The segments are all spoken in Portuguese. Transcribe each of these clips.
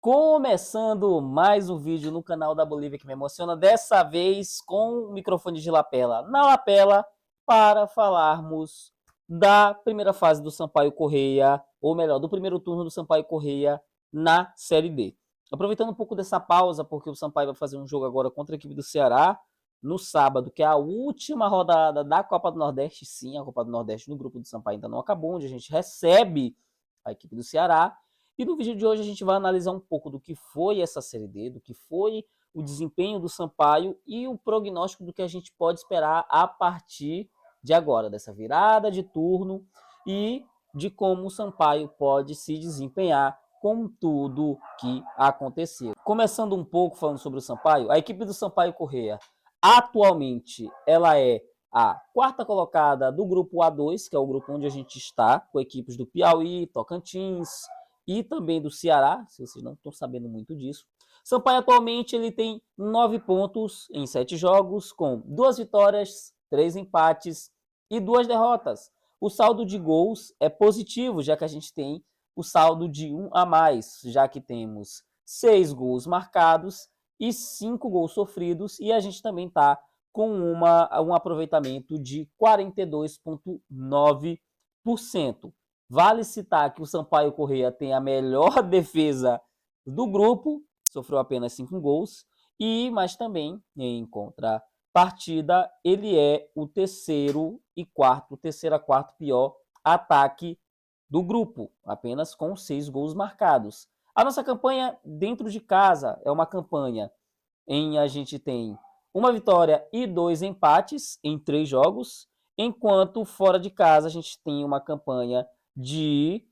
Começando mais um vídeo no canal da Bolívia que me emociona, dessa vez com o microfone de lapela na lapela, para falarmos da primeira fase do Sampaio Corrêa, ou melhor, do primeiro turno do Sampaio Corrêa na Série D. Aproveitando um pouco dessa pausa, porque o Sampaio vai fazer um jogo agora contra a equipe do Ceará, no sábado, que é a última rodada da Copa do Nordeste. Sim, a Copa do Nordeste no grupo do Sampaio ainda não acabou, onde a gente recebe a equipe do Ceará. E no vídeo de hoje a gente vai analisar um pouco do que foi essa Série D, do que foi o desempenho do Sampaio e o prognóstico do que a gente pode esperar a partir de agora, dessa virada de turno e de como o Sampaio pode se desempenhar com tudo que aconteceu. Começando um pouco falando sobre o Sampaio, a equipe do Sampaio Corrêa atualmente ela é a quarta colocada do grupo A2, que é o grupo onde a gente está, com equipes do Piauí, Tocantins e também do Ceará, se vocês não estão sabendo muito disso. Sampaio atualmente ele tem 9 pontos em 7 jogos, com 2 vitórias, 3 empates e 2 derrotas. O saldo de gols é positivo, já que a gente tem o saldo de 1 a mais, já que temos 6 gols marcados e 5 gols sofridos, e a gente também está com um aproveitamento de 42,9%. Vale citar que o Sampaio Corrêa tem a melhor defesa do grupo, sofreu apenas 5 gols, mas também, em contrapartida, ele é o terceiro a quarto pior ataque do grupo, apenas com 6 gols marcados. A nossa campanha dentro de casa é uma campanha em a gente tem uma vitória e 2 empates em 3 jogos, enquanto fora de casa a gente tem uma campanha de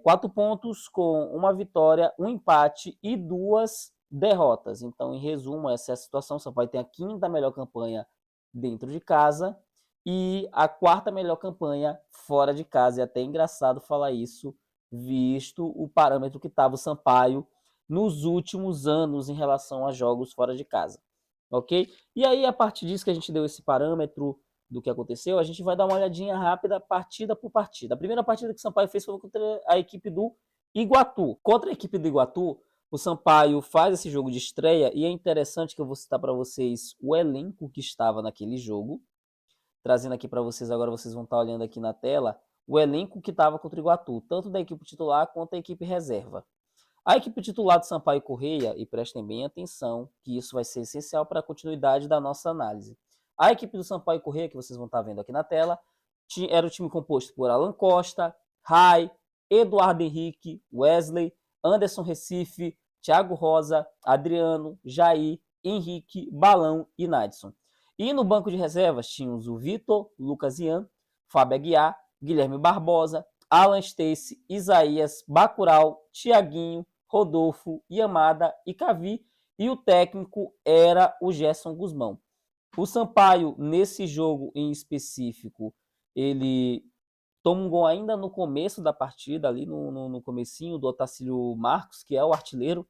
4 pontos com uma vitória, um empate e 2 derrotas. Então, em resumo, essa é a situação. O Sampaio tem a quinta melhor campanha dentro de casa e a quarta melhor campanha fora de casa. É até engraçado falar isso, visto o parâmetro que estava o Sampaio nos últimos anos em relação a jogos fora de casa, ok? E aí, a partir disso que a gente deu esse parâmetro do que aconteceu, a gente vai dar uma olhadinha rápida, partida por partida. A primeira partida que o Sampaio fez foi contra a equipe do Iguatu. Contra a equipe do Iguatu, o Sampaio faz esse jogo de estreia e é interessante que eu vou citar para vocês o elenco que estava naquele jogo. Trazendo aqui para vocês agora, vocês vão estar olhando aqui na tela, o elenco que estava contra o Iguatu, tanto da equipe titular quanto da equipe reserva. A equipe titular do Sampaio Corrêa, e prestem bem atenção, que isso vai ser essencial para a continuidade da nossa análise. A equipe do Sampaio Corrêa, que vocês vão estar vendo aqui na tela, era o time composto por Alan Costa, Rai, Eduardo Henrique, Wesley, Anderson Recife, Thiago Rosa, Adriano, Jair, Henrique, Balão e Nadson. E no banco de reservas tínhamos o Vitor, Lucas Ian, Fábio Aguiar, Guilherme Barbosa, Alan Stacy, Isaías, Bacurau, Tiaguinho, Rodolfo, Yamada e Cavi, e o técnico era o Gerson Guzmão. O Sampaio, nesse jogo em específico, ele toma um gol ainda no começo da partida, ali no comecinho, do Otacílio Marcos, que é o artilheiro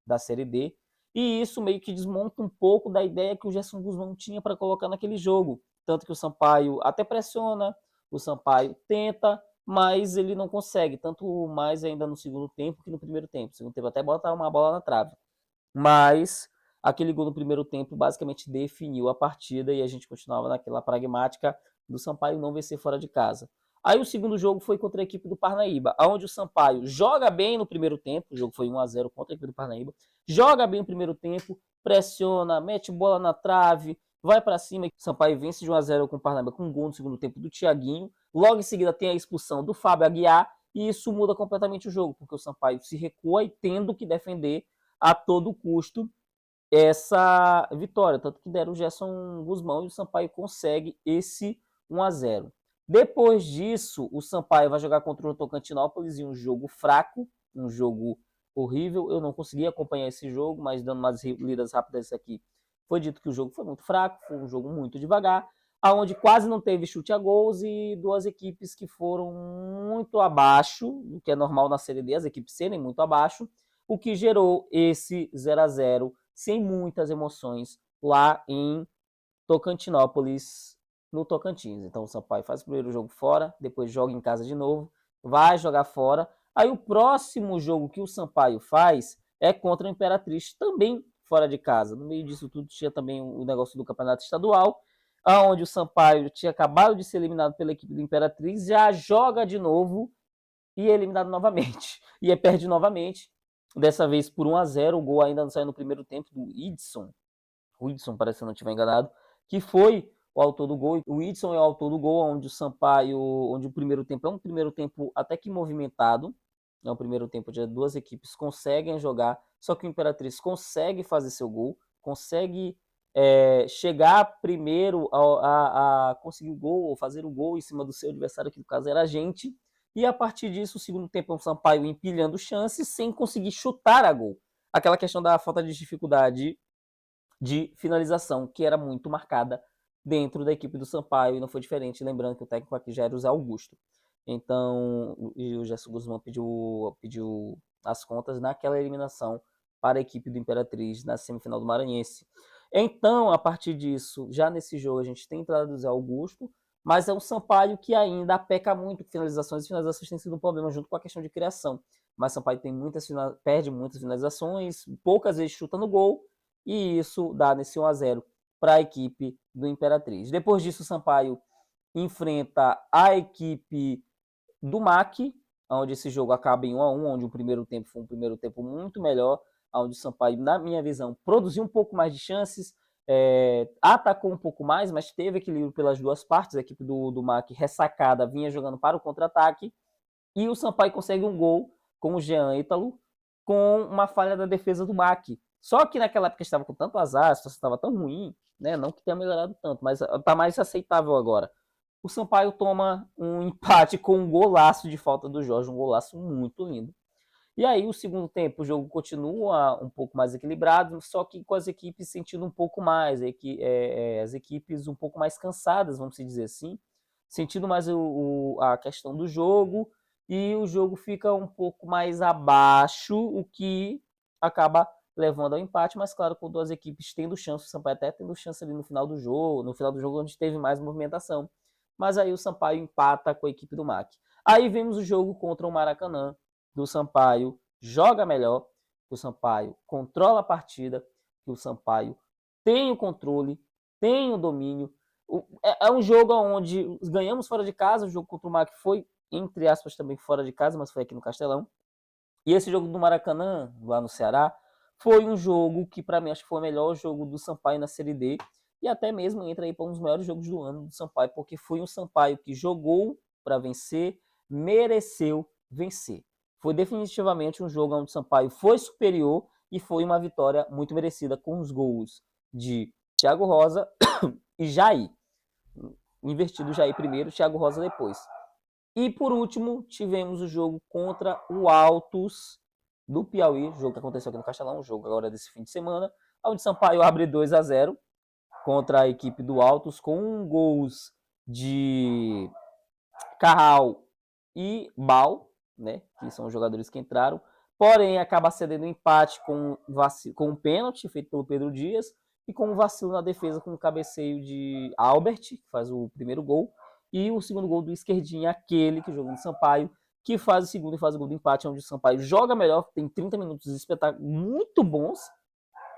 da Série D, e isso meio que desmonta um pouco da ideia que o Gerson Guzmão tinha para colocar naquele jogo. Tanto que o Sampaio até pressiona, o Sampaio tenta, mas ele não consegue, tanto mais ainda no segundo tempo que no primeiro tempo. No segundo tempo até bota uma bola na trave. Mas aquele gol no primeiro tempo basicamente definiu a partida e a gente continuava naquela pragmática do Sampaio não vencer fora de casa. Aí o segundo jogo foi contra a equipe do Parnaíba, onde o Sampaio joga bem no primeiro tempo, o jogo foi 1 a 0 contra a equipe do Parnaíba, joga bem no primeiro tempo, pressiona, mete bola na trave, vai para cima, o Sampaio vence de 1 a 0 com o Parnaíba com um gol no segundo tempo do Tiaguinho, logo em seguida tem a expulsão do Fábio Aguiar e isso muda completamente o jogo, porque o Sampaio se recua e tendo que defender a todo custo essa vitória, tanto que deram o Gerson Guzmão e o Sampaio consegue esse 1 a 0. Depois disso, o Sampaio vai jogar contra o Tocantinópolis em um jogo fraco, um jogo horrível. Eu não consegui acompanhar esse jogo, mas dando umas lidas rápidas aqui, foi dito que o jogo foi muito fraco, foi um jogo muito devagar, aonde quase não teve chute a gols e duas equipes que foram muito abaixo, o que é normal na Série D, as equipes serem muito abaixo, o que gerou esse 0 a 0 sem muitas emoções lá em Tocantinópolis, no Tocantins. Então o Sampaio faz o primeiro jogo fora, depois joga em casa de novo, vai jogar fora, Aí o próximo jogo que o Sampaio faz é contra a Imperatriz, também fora de casa. No meio disso tudo tinha também o negócio do campeonato estadual, onde o Sampaio tinha acabado de ser eliminado pela equipe do Imperatriz, já joga de novo e é eliminado novamente. E perde novamente, dessa vez por 1-0. O gol ainda não saiu no primeiro tempo do Idson. O Idson, parece que eu não estiver enganado, que foi o autor do gol. O Idson é o autor do gol, onde o Sampaio, onde o primeiro tempo é um primeiro tempo até que movimentado. É um primeiro tempo onde as duas equipes conseguem jogar, só que o Imperatriz consegue fazer seu gol, consegue chegar primeiro a conseguir o gol, ou fazer o gol em cima do seu adversário, que no caso era a gente. E a partir disso, o segundo tempo é o Sampaio empilhando chances sem conseguir chutar a gol. Aquela questão da falta de dificuldade de finalização, que era muito marcada dentro da equipe do Sampaio, e não foi diferente, lembrando que o técnico aqui já era o Zé Augusto. Então, o Gerson Guzmão pediu as contas naquela eliminação para a equipe do Imperatriz na semifinal do Maranhense. Então, a partir disso, já nesse jogo a gente tem entrada do Zé Augusto, mas é um Sampaio que ainda peca muito com finalizações, e finalizações têm sido um problema junto com a questão de criação. Mas Sampaio perde muitas finalizações, poucas vezes chuta no gol, e isso dá nesse 1-0 para a equipe do Imperatriz. Depois disso, o Sampaio enfrenta a equipe do MAC, onde esse jogo acaba em 1-1, onde o primeiro tempo foi um primeiro tempo muito melhor, onde o Sampaio, na minha visão, produziu um pouco mais de chances, atacou um pouco mais, mas teve equilíbrio pelas duas partes. A equipe do MAC, ressacada, vinha jogando para o contra-ataque, e o Sampaio consegue um gol com o Jean Ítalo, com uma falha da defesa do MAC. Só que naquela época estava com tanto azar, a situação estava tão ruim, né? Não que tenha melhorado tanto, mas está mais aceitável agora. O Sampaio toma um empate com um golaço de falta do Jorge, um golaço muito lindo. E aí, o segundo tempo, o jogo continua um pouco mais equilibrado, só que com as equipes sentindo um pouco mais, as equipes um pouco mais cansadas, vamos dizer assim, sentindo mais a questão do jogo, e o jogo fica um pouco mais abaixo, o que acaba levando ao empate, mas claro, com duas equipes tendo chance, o Sampaio até tendo chance ali no final do jogo onde teve mais movimentação, mas aí o Sampaio empata com a equipe do MAC. Aí vemos o jogo contra o Maracanã, do Sampaio joga melhor, que o Sampaio controla a partida, que o Sampaio tem o controle, tem o domínio. É um jogo onde ganhamos fora de casa, o jogo contra o MAC foi, entre aspas, também fora de casa, mas foi aqui no Castelão. E esse jogo do Maracanã, lá no Ceará, foi um jogo que, para mim, acho que foi o melhor jogo do Sampaio na Série D, e até mesmo entra aí para um dos maiores jogos do ano do Sampaio, porque foi um Sampaio que jogou para vencer, mereceu vencer. Foi definitivamente um jogo onde o Sampaio foi superior e foi uma vitória muito merecida, com os gols de Thiago Rosa e Jair. Invertido, Jair primeiro, Thiago Rosa depois. E por último, tivemos o jogo contra o Altos do Piauí, jogo que aconteceu aqui no Castelão, o jogo agora desse fim de semana, onde Sampaio abre 2-0 contra a equipe do Altos, com gols de Carral e Bal, né, que são os jogadores que entraram, porém acaba cedendo um empate com um pênalti feito pelo Pedro Dias e com um vacilo na defesa com o cabeceio de Albert, que faz o primeiro gol, e o segundo gol do Esquerdinha, aquele que jogou no Sampaio, que faz o segundo e faz o gol do empate, onde o Sampaio joga melhor, tem 30 minutos de espetáculo muito bons,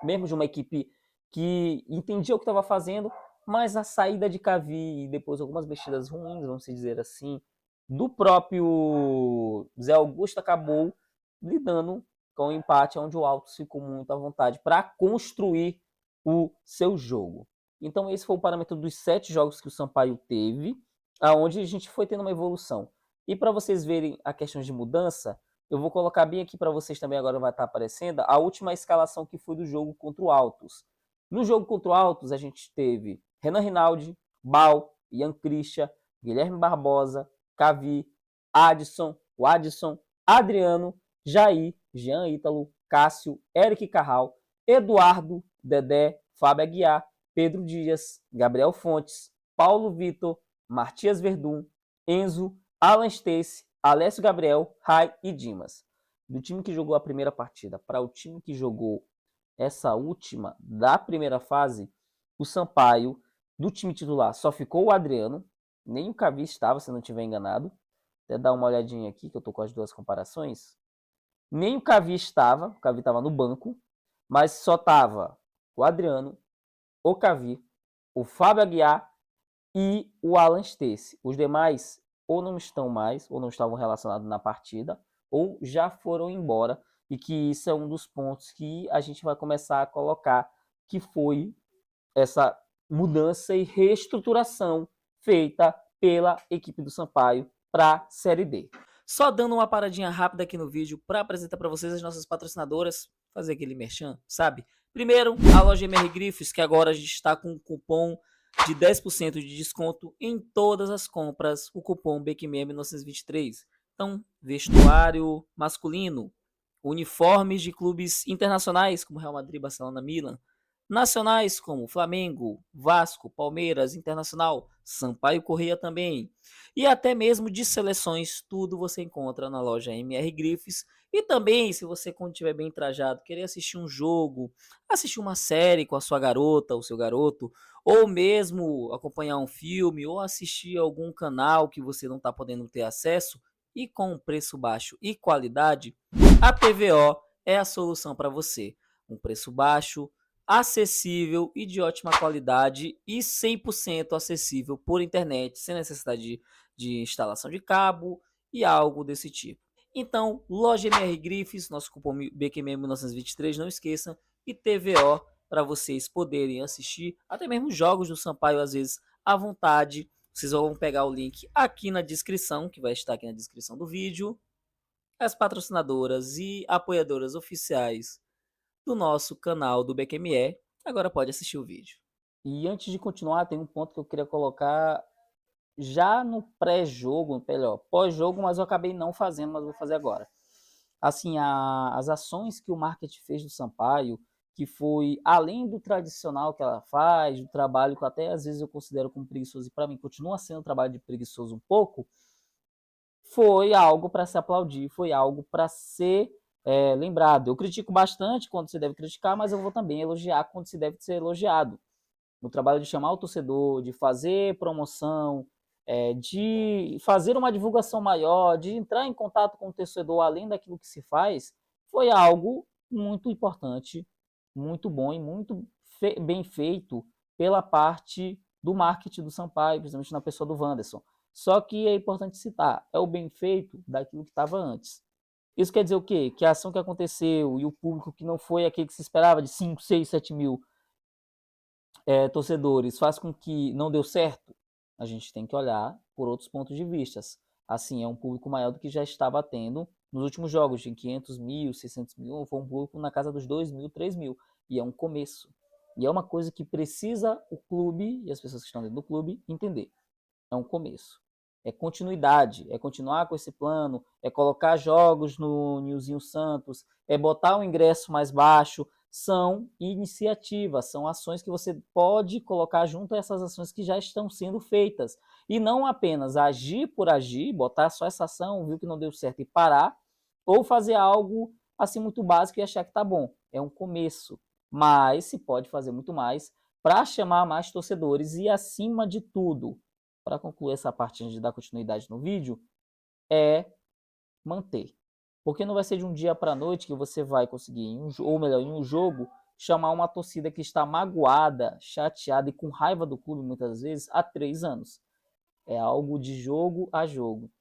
mesmo de uma equipe que entendia o que estava fazendo, mas a saída de Cavi e depois algumas mexidas ruins, vamos dizer assim, do próprio Zé Augusto acabou lidando com o empate, onde o Altos ficou muito à vontade para construir o seu jogo. Então esse foi o parâmetro dos 7 jogos que o Sampaio teve, aonde a gente foi tendo uma evolução. E para vocês verem a questão de mudança, eu vou colocar bem aqui para vocês também, agora vai estar aparecendo, a última escalação que foi do jogo contra o Altos. No jogo contra o Altos, a gente teve Renan Rinaldi, Bal, Ian Christian, Guilherme Barbosa, Cavi, Adson, Adriano, Jair, Jean Ítalo, Cássio, Eric Carral, Eduardo, Dedé, Fábio Aguiar, Pedro Dias, Gabriel Fontes, Paulo Vitor, Matias Verdun, Enzo, Alan Stace, Alessio Gabriel, Rai e Dimas. Do time que jogou a primeira partida para o time que jogou essa última da primeira fase, o Sampaio, do time titular, só ficou o Adriano, nem o Cavi estava, se não estiver enganado. Até dar uma olhadinha aqui, que eu tô com as duas comparações. Nem o Cavi estava no banco, mas só estava o Adriano, o Cavi, o Fábio Aguiar e o Alan Stacey. Os demais ou não estão mais, ou não estavam relacionados na partida, ou já foram embora, e que isso é um dos pontos que a gente vai começar a colocar, que foi essa mudança e reestruturação feita pela equipe do Sampaio para a Série D. Só dando uma paradinha rápida aqui no vídeo para apresentar para vocês as nossas patrocinadoras, fazer aquele merchan, sabe? Primeiro, a loja MR Grifos, que agora a gente está com um cupom de 10% de desconto em todas as compras, o cupom BQM1923. Então, vestuário masculino, uniformes de clubes internacionais como Real Madrid, Barcelona, Milan, nacionais como Flamengo, Vasco, Palmeiras, Internacional, Sampaio Corrêa também, e até mesmo de seleções, tudo você encontra na loja MR Grifes. E também, se você, quando estiver bem trajado, querer assistir um jogo, assistir uma série com a sua garota ou seu garoto, ou mesmo acompanhar um filme, ou assistir algum canal que você não está podendo ter acesso, e com preço baixo e qualidade, a TVO é a solução para você. Um preço baixo, acessível e de ótima qualidade e 100% acessível por internet, sem necessidade de instalação de cabo e algo desse tipo. Então, loja MR Grifes, nosso cupom BQM1923, não esqueçam, e TVO para vocês poderem assistir até mesmo jogos do Sampaio, às vezes, à vontade. Vocês vão pegar o link aqui na descrição, que vai estar aqui na descrição do vídeo. As patrocinadoras e apoiadoras oficiais do nosso canal do BQME, agora pode assistir o vídeo. E antes de continuar, tem um ponto que eu queria colocar já no pré-jogo, melhor, pós-jogo, mas eu acabei não fazendo, mas vou fazer agora. Assim, as ações que o marketing fez do Sampaio, que foi além do tradicional que ela faz, do trabalho que até às vezes eu considero como preguiçoso, e para mim continua sendo um trabalho de preguiçoso um pouco, foi algo para se aplaudir, foi algo para ser lembrado. Eu critico bastante quando se deve criticar, mas eu vou também elogiar quando se deve ser elogiado. No trabalho de chamar o torcedor, de fazer promoção, de fazer uma divulgação maior, de entrar em contato com o torcedor além daquilo que se faz, foi algo muito importante, muito bom e muito bem feito pela parte do marketing do Sampaio, principalmente na pessoa do Wanderson. Só que é importante citar, é o bem feito daquilo que estava antes. Isso quer dizer o quê? Que a ação que aconteceu e o público que não foi aquele que se esperava, de 5, 6, 7 mil torcedores, faz com que não deu certo? A gente tem que olhar por outros pontos de vista. Assim, é um público maior do que já estava tendo nos últimos jogos, de 500 mil, 600 mil, foi um público na casa dos 2 mil, 3 mil. E é um começo. E é uma coisa que precisa o clube e as pessoas que estão dentro do clube entender. É um começo. É continuidade, é continuar com esse plano, é colocar jogos no Nilzinho Santos, é botar o ingresso mais baixo. São iniciativas, são ações que você pode colocar junto a essas ações que já estão sendo feitas. E não apenas agir por agir, botar só essa ação, viu que não deu certo e parar, ou fazer algo assim muito básico e achar que tá bom. É um começo, mas se pode fazer muito mais para chamar mais torcedores e, acima de tudo, para concluir essa parte de dar continuidade no vídeo, é manter. Porque não vai ser de um dia para a noite que você vai conseguir, ou melhor, em um jogo, chamar uma torcida que está magoada, chateada e com raiva do clube muitas vezes há 3 anos. É algo de jogo a jogo.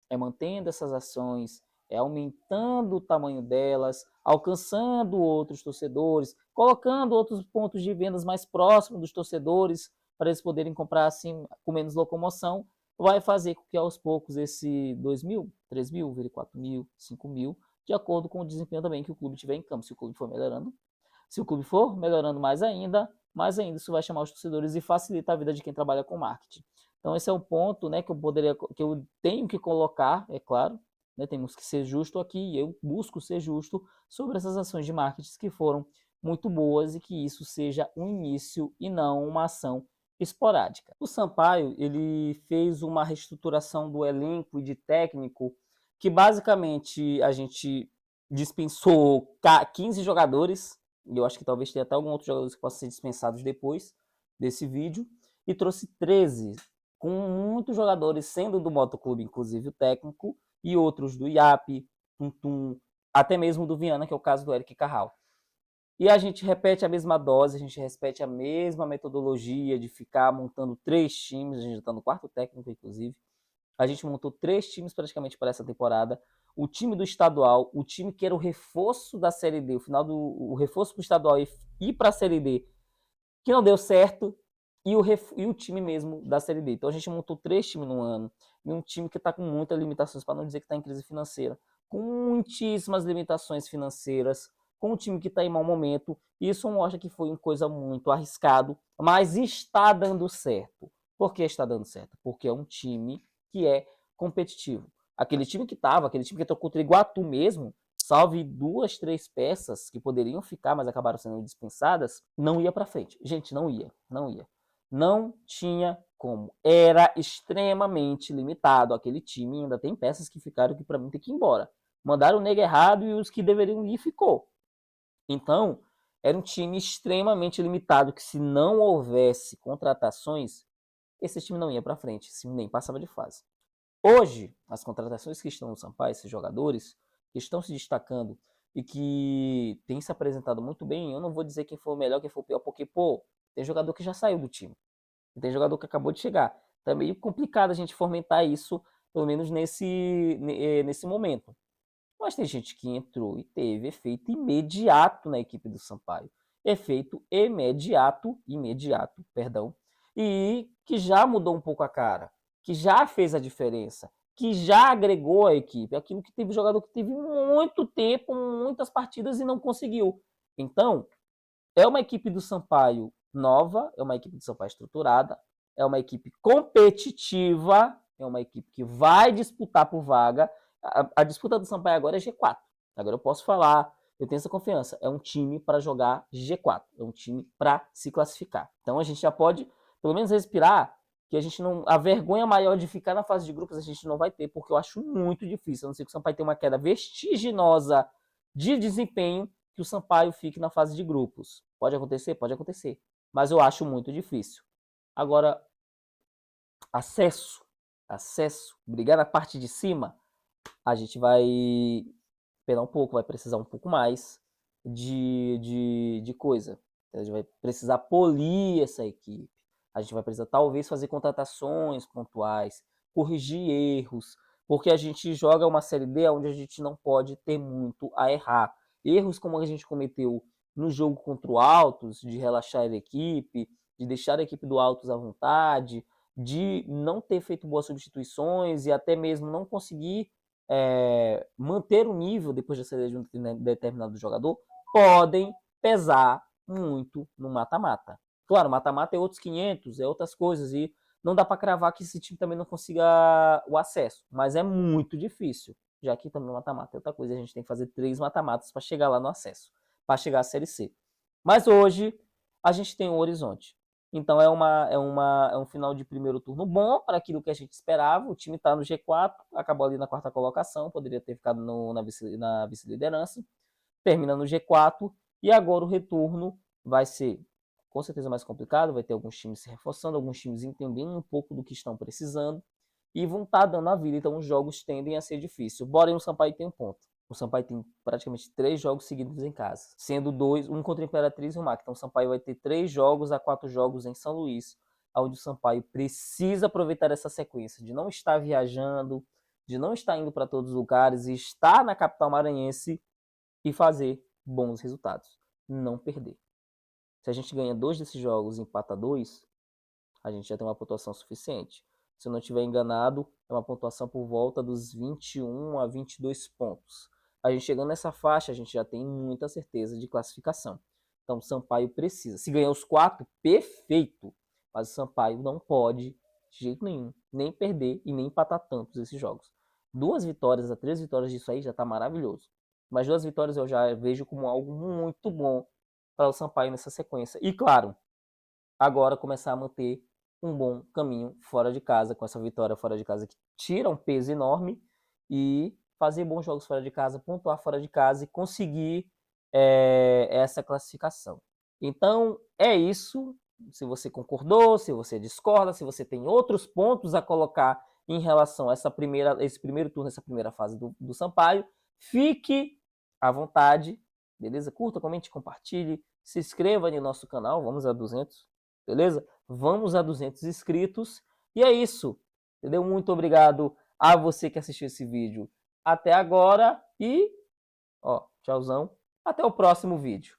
É mantendo essas ações, é aumentando o tamanho delas, alcançando outros torcedores, colocando outros pontos de vendas mais próximos dos torcedores para eles poderem comprar assim com menos locomoção, vai fazer com que aos poucos esse 2 mil, 3 mil, vire 4 mil, 5 mil, de acordo com o desempenho também que o clube tiver em campo. Se o clube for melhorando, se o clube for melhorando mais ainda isso vai chamar os torcedores e facilitar a vida de quem trabalha com marketing. Então esse é o ponto, né, que eu tenho que colocar, é claro, né, temos que ser justo aqui, eu busco ser justo sobre essas ações de marketing que foram muito boas e que isso seja um início e não uma ação esporádica. O Sampaio, ele fez uma reestruturação do elenco e de técnico que basicamente a gente dispensou 15 jogadores, e eu acho que talvez tenha até algum outro jogador que possa ser dispensados depois desse vídeo, e trouxe 13 com muitos jogadores sendo do Motoclube, inclusive o técnico, e outros do IAP, Tum, até mesmo do Viana, que é o caso do Eric Carral. E a gente repete a mesma dose, a gente repete a mesma metodologia de ficar montando 3 times, a gente já está no 4º técnico, inclusive. A gente montou 3 times praticamente para essa temporada. O time do estadual, o time que era o reforço da Série D, o reforço para o estadual e para a Série D, que não deu certo, e o time mesmo da Série D. Então a gente montou 3 times no ano, e um time que está com muitas limitações, para não dizer que está em crise financeira, com muitíssimas limitações financeiras, com um time que está em mau momento. Isso mostra que foi uma coisa muito arriscado, mas está dando certo. Por que está dando certo? Porque é um time que é competitivo. Aquele time que tocou contra o Iguatu mesmo, salve 2, 3 peças que poderiam ficar, mas acabaram sendo dispensadas, não ia para frente. Gente, não ia. Não tinha como. Era extremamente limitado aquele time. Ainda tem peças que ficaram que para mim tem que ir embora. Mandaram o nego errado e os que deveriam ir ficou. Então, era um time extremamente limitado que se não houvesse contratações, esse time não ia para frente, esse time nem passava de fase. Hoje, as contratações que estão no Sampaio, esses jogadores que estão se destacando e que têm se apresentado muito bem, eu não vou dizer quem foi o melhor, quem foi o pior, porque, pô, tem jogador que já saiu do time, tem jogador que acabou de chegar. Então é meio complicado a gente fomentar isso, pelo menos nesse momento. Mas tem gente que entrou e teve efeito imediato na equipe do Sampaio. Efeito imediato, perdão, e que já mudou um pouco a cara, que já fez a diferença, que já agregou a equipe. Aquilo que teve jogador que teve muito tempo, muitas partidas e não conseguiu. Então, é uma equipe do Sampaio nova, é uma equipe do Sampaio estruturada, é uma equipe competitiva, é uma equipe que vai disputar por vaga. A disputa do Sampaio agora é G4. Agora eu posso falar, eu tenho essa confiança. É um time para jogar G4, é um time para se classificar. Então a gente já pode, pelo menos, respirar que a gente não. A vergonha maior de ficar na fase de grupos a gente não vai ter, porque eu acho muito difícil. A não ser que o Sampaio tenha uma queda vertiginosa de desempenho, que o Sampaio fique na fase de grupos. Pode acontecer? Pode acontecer. Mas eu acho muito difícil. Agora, acesso, brigar na parte de cima, a gente vai esperar um pouco, vai precisar um pouco mais de coisa. A gente vai precisar polir essa equipe. A gente vai precisar talvez fazer contratações pontuais, corrigir erros, porque a gente joga uma Série D onde a gente não pode ter muito a errar. Erros como a gente cometeu no jogo contra o Altos, de relaxar a equipe, de deixar a equipe do Altos à vontade, de não ter feito boas substituições e até mesmo não conseguir manter o nível depois da saída de um determinado jogador, podem pesar muito no mata-mata. Claro, mata-mata é outros 500, é outras coisas, e não dá para cravar que esse time também não consiga o acesso, mas é muito difícil, já que também mata-mata é outra coisa, a gente tem que fazer 3 mata-matas para chegar lá no acesso, para chegar à Série C. Mas hoje a gente tem um horizonte. Então é um final de primeiro turno bom para aquilo que a gente esperava. O time está no G4, acabou ali na 4ª colocação, poderia ter ficado na vice-liderança. Termina no G4 e agora o retorno vai ser com certeza mais complicado. Vai ter alguns times se reforçando, alguns times entendendo um pouco do que estão precisando e vão estar dando a vida. Então os jogos tendem a ser difíceis. Porém, o Sampaio tem um ponto. O Sampaio tem praticamente 3 jogos seguidos em casa, sendo 2, um contra a Imperatriz e o MAC. Então o Sampaio vai ter 3 jogos a 4 jogos em São Luís, onde o Sampaio precisa aproveitar essa sequência de não estar viajando, de não estar indo para todos os lugares e estar na capital maranhense e fazer bons resultados, não perder. Se a gente ganha 2 desses jogos e empata 2, a gente já tem uma pontuação suficiente. Se eu não estiver enganado, é uma pontuação por volta dos 21 a 22 pontos. A gente chegando nessa faixa, a gente já tem muita certeza de classificação. Então o Sampaio precisa. Se ganhar os 4, perfeito. Mas o Sampaio não pode, de jeito nenhum, nem perder e nem empatar tantos esses jogos. 2 vitórias a 3 vitórias disso aí já está maravilhoso. Mas 2 vitórias eu já vejo como algo muito bom para o Sampaio nessa sequência. E claro, agora começar a manter um bom caminho fora de casa, com essa vitória fora de casa que tira um peso enorme, e fazer bons jogos fora de casa, pontuar fora de casa e conseguir essa classificação. Então é isso, se você concordou, se você discorda, se você tem outros pontos a colocar em relação a esse primeiro turno, essa primeira fase do Sampaio, fique à vontade, beleza? Curta, comente, compartilhe, se inscreva no nosso canal, vamos a 200, beleza? Vamos a 200 inscritos, e é isso, entendeu? Muito obrigado a você que assistiu esse vídeo até agora, e, ó, tchauzão, até o próximo vídeo.